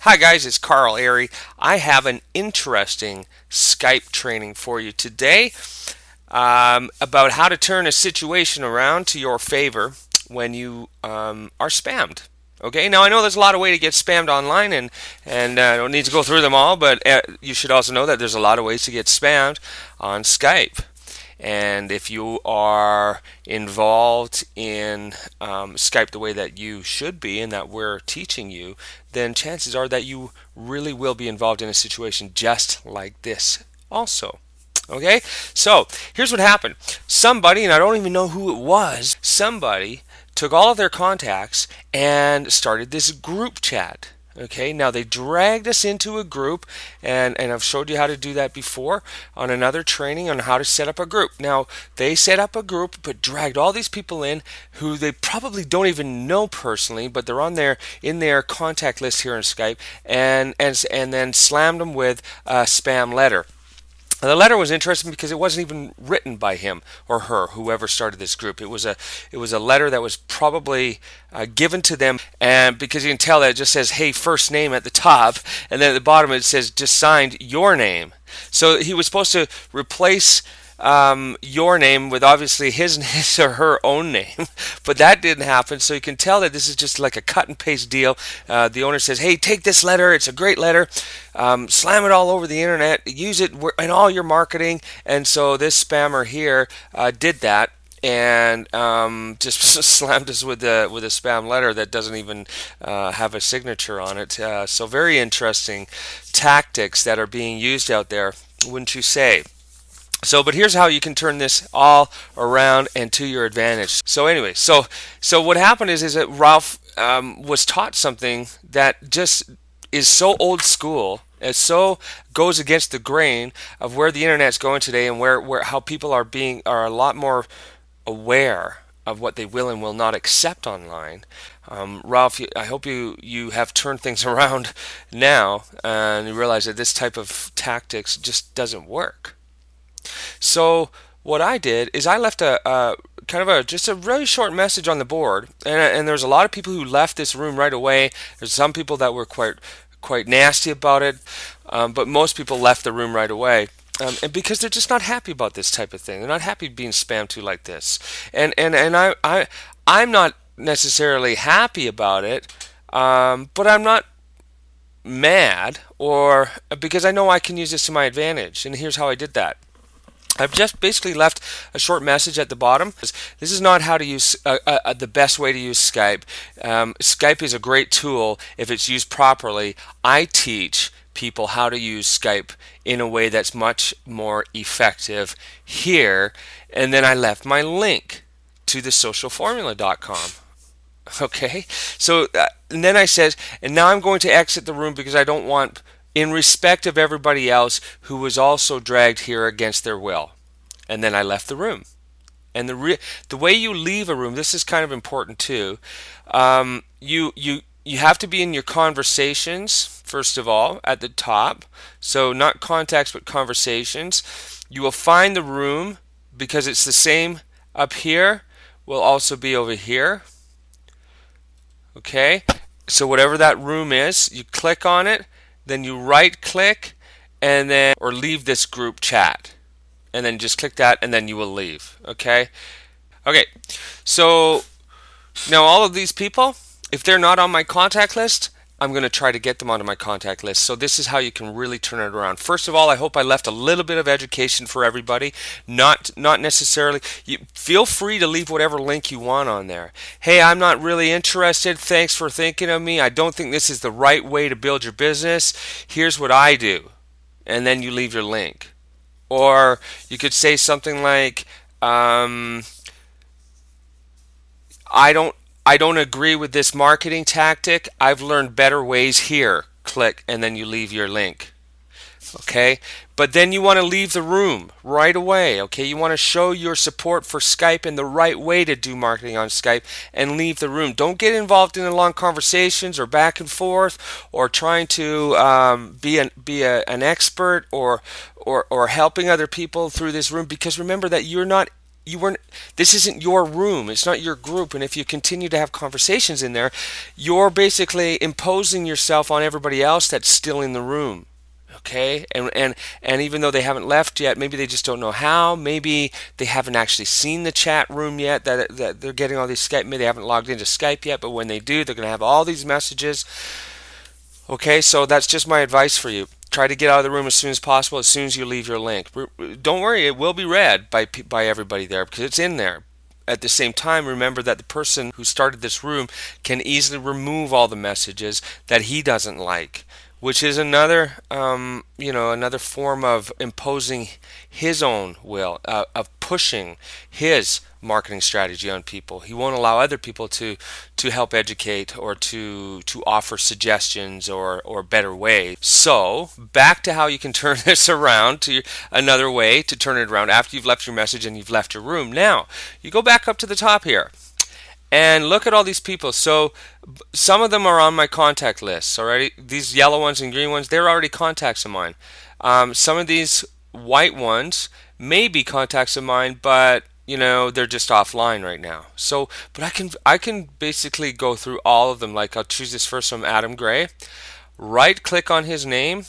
Hi guys, it's Karl Airey. I have an interesting Skype training for you today about how to turn a situation around to your favor when you are spammed. Okay, now I know there's a lot of ways to get spammed online, and I don't need to go through them all, but you should also know that there's a lot of ways to get spammed on Skype. And if you are involved in Skype the way that you should be and that we're teaching you, then chances are that you really will be involved in a situation just like this also. Okay, so here's what happened. Somebody, and I don't even know who it was, somebody took all of their contacts and started this group chat. Okay, now they dragged us into a group, and I've showed you how to do that before on another training on how to set up a group. Now, they set up a group but dragged all these people in who they probably don't even know personally, but they're on in their contact list here in Skype, and then slammed them with a spam letter. The letter was interesting because it wasn't even written by him or her, whoever started this group. It was a letter that was probably given to them, and because you can tell that it just says, "Hey, first name" at the top, and then at the bottom it says, "Just signed your name." So he was supposed to replace your name with obviously his or her own name, but that didn't happen. So you can tell that this is just like a cut and paste deal. The owner says, "Hey, take this letter. It's a great letter. Slam it all over the internet. Use it in all your marketing." And so this spammer here did that, and just slammed us with a spam letter that doesn't even have a signature on it. So very interesting tactics that are being used out there, wouldn't you say? So, but here's how you can turn this all around and to your advantage. So anyway, so what happened is that Ralph was taught something that just is so old school. It so goes against the grain of where the internet's going today, and where how people are a lot more aware of what they will and will not accept online. Ralph, I hope you have turned things around now, and you realize that this type of tactics just doesn't work. So what I did is I left just a really short message on the board, and there's a lot of people who left this room right away. There's some people that were quite nasty about it, but most people left the room right away. And because they're just not happy about this type of thing. They're not happy being spammed to like this. And I'm not necessarily happy about it, but I'm not mad, or because I know I can use this to my advantage. And here's how I did that. I've just basically left a short message at the bottom. This is not how to use the best way to use Skype. Skype is a great tool if it's used properly. I teach people how to use Skype in a way that's much more effective here. And then I left my link to the socialformula.com. Okay, so and then I said, and now I'm going to exit the room because I don't want, in respect of everybody else who was also dragged here against their will. And then I left the room. And the way you leave a room, this is kind of important too. You have to be in your conversations first of all at the top. So not contacts but conversations. You will find the room, because it's the same up here, will also be over here. Okay, so whatever that room is, you click on it. Then you right click and then, or leave this group chat, and then just click that, and then you will leave. Okay, so now all of these people, if they're not on my contact list, I'm going to try to get them onto my contact list. So this is how you can really turn it around. First of all, I hope I left a little bit of education for everybody. Not necessarily. You feel free to leave whatever link you want on there. Hey, I'm not really interested. Thanks for thinking of me. I don't think this is the right way to build your business. Here's what I do. And then you leave your link. Or you could say something like, I don't agree with this marketing tactic. I've learned better ways here. Click, and then you leave your link. Okay, but then you want to leave the room right away. Okay, you want to show your support for Skype and the right way to do marketing on Skype, and leave the room. Don't get involved in long conversations or back and forth, or trying to be an expert or helping other people through this room, because remember that you're not you weren't. This isn't your room. It's not your group. And if you continue to have conversations in there, you're basically imposing yourself on everybody else that's still in the room. Okay, and even though they haven't left yet, maybe they just don't know how. Maybe they haven't actually seen the chat room yet. That they're getting all these Skype. Maybe they haven't logged into Skype yet. But when they do, they're going to have all these messages. Okay, so that's just my advice for you. Try to get out of the room as soon as possible, as soon as you leave your link. Don't worry, it will be read by everybody there because it's in there. At the same time, remember that the person who started this room can easily remove all the messages that he doesn't like, which is another, another form of imposing his own will, of pushing his marketing strategy on people. He won't allow other people to help educate or to offer suggestions or better ways. So back to how you can turn this around, to another way to turn it around after you've left your message and you've left your room. Now you go back up to the top here and look at all these people. So some of them are on my contact list already. These yellow ones and green ones, they're already contacts of mine. Some of these white ones may be contacts of mine, but they're just offline right now. So, but I can basically go through all of them. Like I'll choose this first one, Adam Gray. Right click on his name,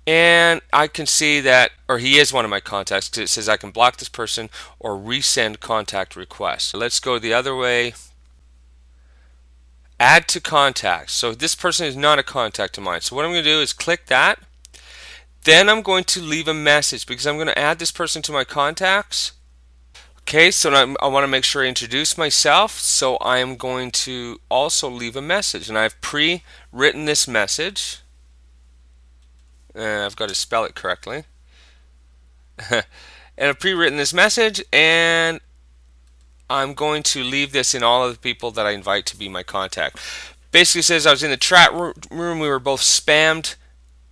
and I can see that, or he is one of my contacts, because it says I can block this person or resend contact request. Let's go the other way. Add to contacts. So this person is not a contact of mine. So what I'm going to do is click that. Then I'm going to leave a message because I'm going to add this person to my contacts. Okay, so I want to make sure I introduce myself, so I am going to also leave a message, and I've pre-written this message. I've got to spell it correctly. And I've pre-written this message, and I'm going to leave this in all of the people that I invite to be my contact. Basically says I was in the chat room, we were both spammed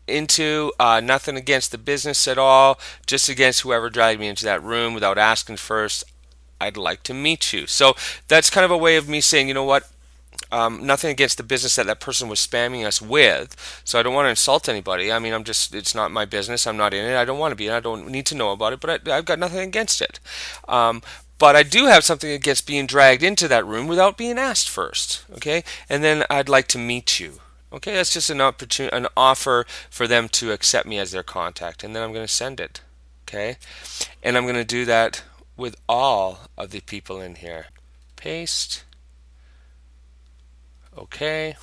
into, nothing against the business at all, just against whoever dragged me into that room without asking first. I'd like to meet you. So that's kind of a way of me saying, you know what, nothing against the business that person was spamming us with. So I don't want to insult anybody. I mean, it's not my business. I'm not in it. I don't want to be in it. I don't need to know about it, but I've got nothing against it. But I do have something against being dragged into that room without being asked first. Okay, and then I'd like to meet you. Okay, that's just an opportunity, an offer for them to accept me as their contact, and then I'm going to send it. Okay, and I'm going to do that with all of the people in here. Paste. Okay.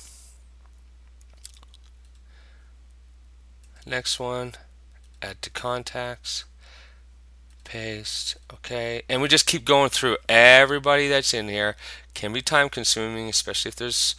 Next one, add to contacts. Paste. Okay, and we just keep going through everybody that's in here. Can be time consuming, especially if there's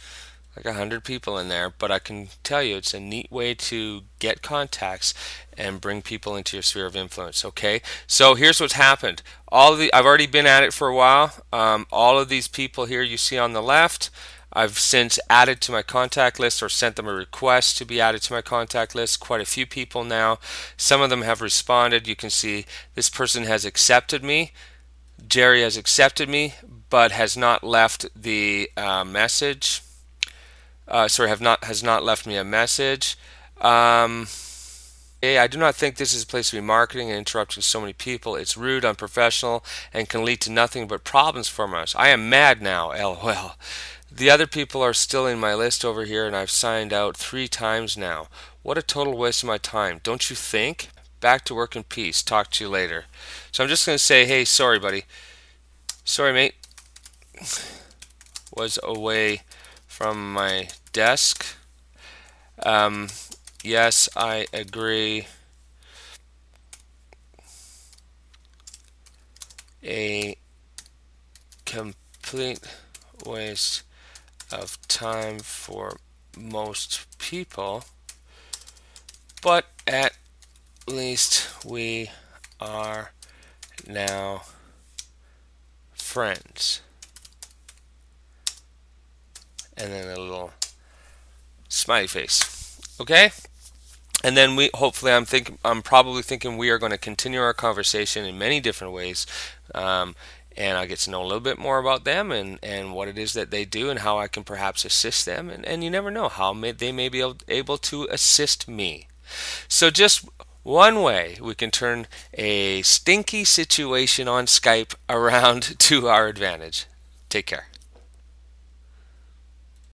like 100 people in there, but I can tell you it's a neat way to get contacts and bring people into your sphere of influence. Okay, so here's what's happened. I've already been at it for a while. All of these people here you see on the left, I've since added to my contact list or sent them a request to be added to my contact list. Quite a few people now. Some of them have responded. You can see this person has accepted me. Jerry has accepted me, but has not left the message. Has not left me a message. I do not think this is a place to be marketing and interrupting so many people. It's rude, unprofessional, and can lead to nothing but problems for us. I am mad now, LOL. The other people are still in my list over here, and I've signed out 3 times now. What a total waste of my time, don't you think? Back to work in peace. Talk to you later. So I'm just going to say, hey, sorry, buddy. Sorry, mate. Was away from my desk. Yes, I agree. A complete waste of time for most people, but at least we are now friends. And then a little smiley face. Okay? And then I'm probably thinking we are going to continue our conversation in many different ways. And I get to know a little bit more about them and what it is that they do and how I can perhaps assist them. And you never know how they may be able to assist me. So just one way we can turn a stinky situation on Skype around to our advantage. Take care.